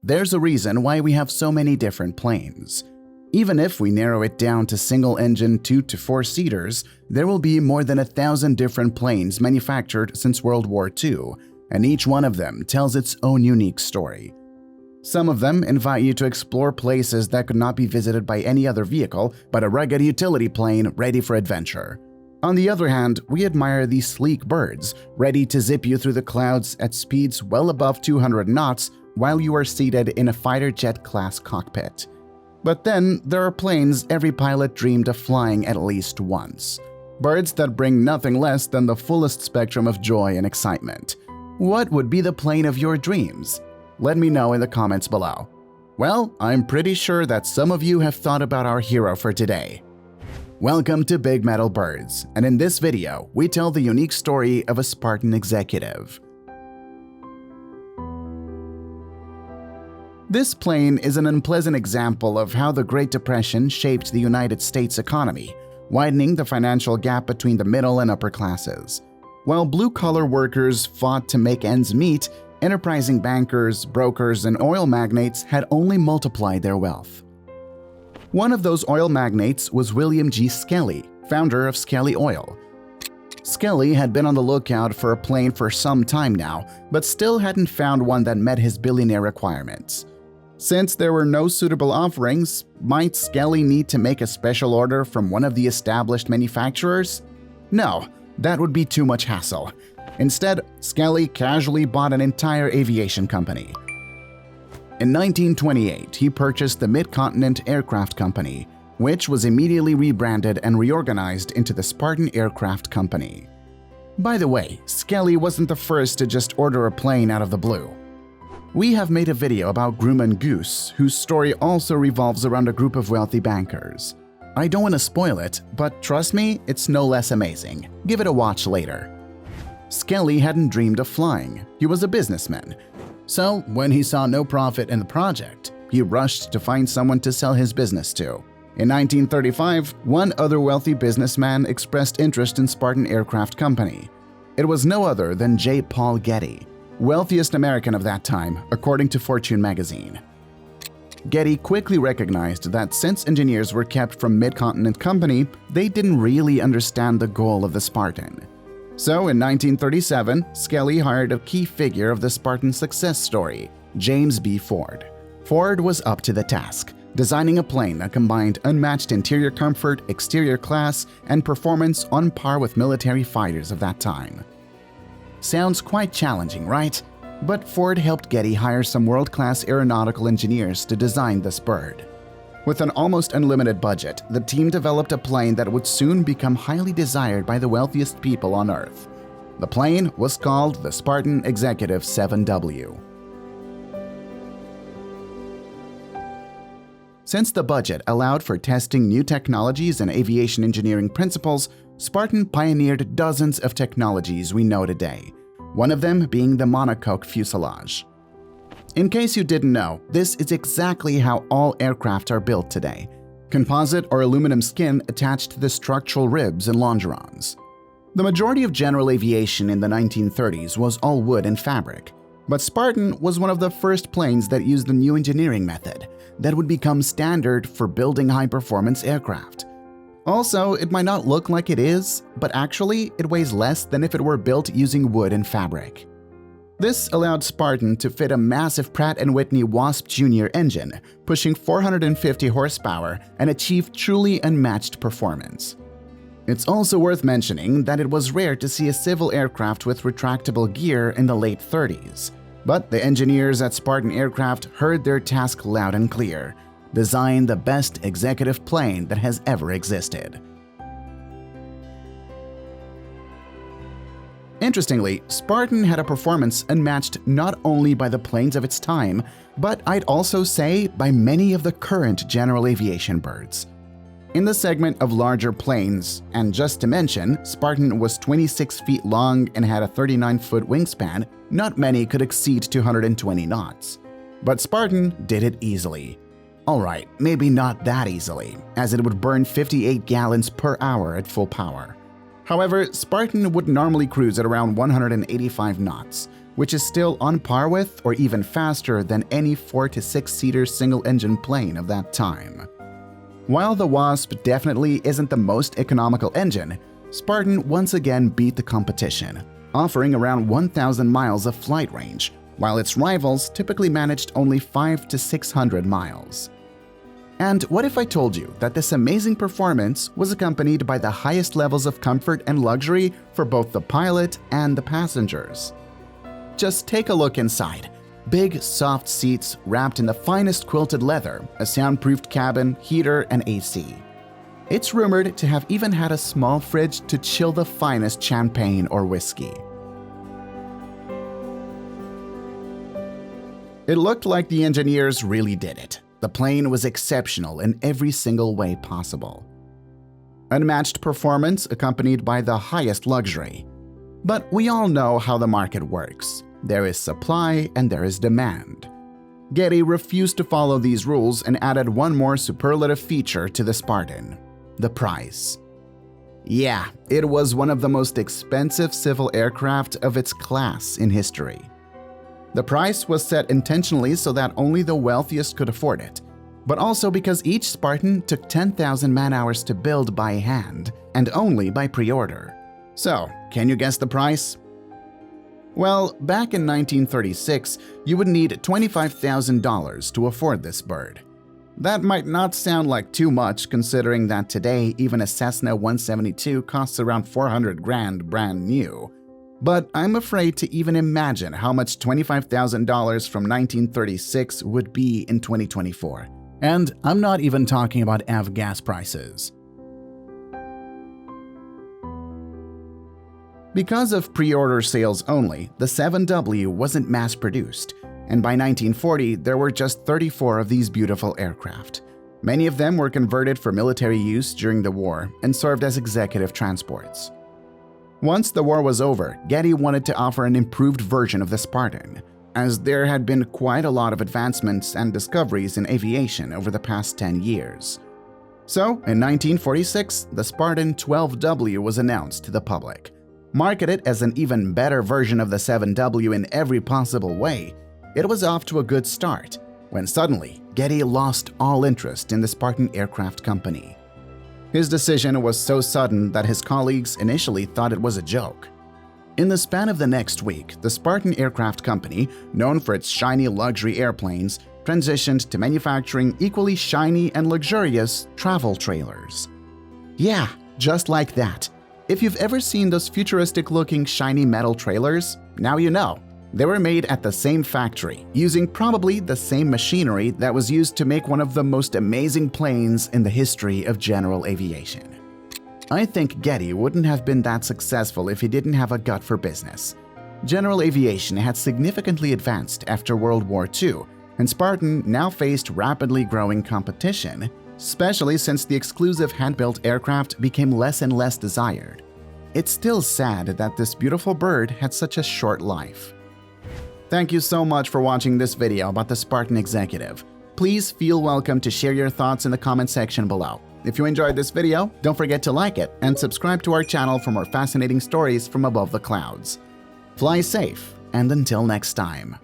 there's a reason why we have so many different planes. Even if we narrow it down to single-engine 2 to 4-seaters, there will be more than 1,000 different planes manufactured since World War II, and each one of them tells its own unique story. Some of them invite you to explore places that could not be visited by any other vehicle but a rugged utility plane ready for adventure. On the other hand, we admire these sleek birds, ready to zip you through the clouds at speeds well above 200 knots while you are seated in a fighter jet class cockpit. But then, there are planes every pilot dreamed of flying at least once. Birds that bring nothing less than the fullest spectrum of joy and excitement. What would be the plane of your dreams? Let me know in the comments below. Well, I'm pretty sure that some of you have thought about our hero for today. Welcome to Big Metal Birds, and in this video, we tell the unique story of a Spartan executive. This plane is an unpleasant example of how the Great Depression shaped the United States economy, widening the financial gap between the middle and upper classes. While blue-collar workers fought to make ends meet, enterprising bankers, brokers, and oil magnates had only multiplied their wealth. One of those oil magnates was William G. Skelly, founder of Skelly Oil. Skelly had been on the lookout for a plane for some time now, but still hadn't found one that met his billionaire requirements. Since there were no suitable offerings, might Skelly need to make a special order from one of the established manufacturers? No, that would be too much hassle. Instead, Skelly casually bought an entire aviation company. In 1928, he purchased the Mid-Continent Aircraft Company, which was immediately rebranded and reorganized into the Spartan Aircraft Company. By the way, Skelly wasn't the first to just order a plane out of the blue. We have made a video about Grumman Goose, whose story also revolves around a group of wealthy bankers. I don't want to spoil it, but trust me, it's no less amazing. Give it a watch later. Skelly hadn't dreamed of flying. He was a businessman. So, when he saw no profit in the project, he rushed to find someone to sell his business to. In 1935, one other wealthy businessman expressed interest in Spartan Aircraft Company. It was no other than J. Paul Getty, wealthiest American of that time, according to Fortune magazine. Getty quickly recognized that since engineers were kept from Mid-Continent Company, they didn't really understand the goal of the Spartan. So in 1937, Skelly hired a key figure of the Spartan success story, James B. Ford. Ford was up to the task, designing a plane that combined unmatched interior comfort, exterior class, and performance on par with military fighters of that time. Sounds quite challenging, right? But Ford helped Getty hire some world-class aeronautical engineers to design this bird. With an almost unlimited budget, the team developed a plane that would soon become highly desired by the wealthiest people on Earth. The plane was called the Spartan Executive 7W. Since the budget allowed for testing new technologies and aviation engineering principles, Spartan pioneered dozens of technologies we know today, one of them being the monocoque fuselage. In case you didn't know, this is exactly how all aircraft are built today. Composite or aluminum skin attached to the structural ribs and longerons. The majority of general aviation in the 1930s was all wood and fabric, but Spartan was one of the first planes that used the new engineering method that would become standard for building high-performance aircraft. Also, it might not look like it is, but actually it weighs less than if it were built using wood and fabric. This allowed Spartan to fit a massive Pratt & Whitney Wasp Jr. engine, pushing 450 horsepower and achieve truly unmatched performance. It's also worth mentioning that it was rare to see a civil aircraft with retractable gear in the late 30s. But the engineers at Spartan Aircraft heard their task loud and clear: design the best executive plane that has ever existed. Interestingly, Spartan had a performance unmatched not only by the planes of its time, but I'd also say by many of the current general aviation birds. In the segment of larger planes, and just to mention, Spartan was 26 feet long and had a 39-foot wingspan, not many could exceed 220 knots. But Spartan did it easily. Alright, maybe not that easily, as it would burn 58 gallons per hour at full power. However, Spartan would normally cruise at around 185 knots, which is still on par with or even faster than any 4- to 6-seater single-engine plane of that time. While the Wasp definitely isn't the most economical engine, Spartan once again beat the competition, offering around 1,000 miles of flight range, while its rivals typically managed only 500 to 600 miles. And what if I told you that this amazing performance was accompanied by the highest levels of comfort and luxury for both the pilot and the passengers? Just take a look inside. Big, soft seats wrapped in the finest quilted leather, a soundproofed cabin, heater, and AC. It's rumored to have even had a small fridge to chill the finest champagne or whiskey. It looked like the engineers really did it. The plane was exceptional in every single way possible. Unmatched performance accompanied by the highest luxury. But we all know how the market works. There is supply and there is demand. Getty refused to follow these rules and added one more superlative feature to the Spartan: the price. Yeah, it was one of the most expensive civil aircraft of its class in history. The price was set intentionally so that only the wealthiest could afford it, but also because each Spartan took 10,000 man-hours to build by hand and only by pre-order. So, can you guess the price? Well, back in 1936, you would need $25,000 to afford this bird. That might not sound like too much considering that today even a Cessna 172 costs around $400,000 brand new. But I'm afraid to even imagine how much $25,000 from 1936 would be in 2024. And I'm not even talking about avgas prices. Because of pre-order sales only, the 7W wasn't mass-produced, and by 1940 there were just 34 of these beautiful aircraft. Many of them were converted for military use during the war and served as executive transports. Once the war was over, Getty wanted to offer an improved version of the Spartan, as there had been quite a lot of advancements and discoveries in aviation over the past 10 years. So, in 1946, the Spartan 12W was announced to the public. Marketed as an even better version of the 7W in every possible way, it was off to a good start, when suddenly Getty lost all interest in the Spartan Aircraft Company. His decision was so sudden that his colleagues initially thought it was a joke. In the span of the next week, the Spartan Aircraft Company, known for its shiny luxury airplanes, transitioned to manufacturing equally shiny and luxurious travel trailers. Yeah, just like that. If you've ever seen those futuristic-looking shiny metal trailers, now you know. They were made at the same factory, using probably the same machinery that was used to make one of the most amazing planes in the history of general aviation. I think Getty wouldn't have been that successful if he didn't have a gut for business. General aviation had significantly advanced after World War II, and Spartan now faced rapidly growing competition, especially since the exclusive hand-built aircraft became less and less desired. It's still sad that this beautiful bird had such a short life. Thank you so much for watching this video about the Spartan Executive. Please feel welcome to share your thoughts in the comment section below. If you enjoyed this video, don't forget to like it and subscribe to our channel for more fascinating stories from above the clouds. Fly safe, and until next time.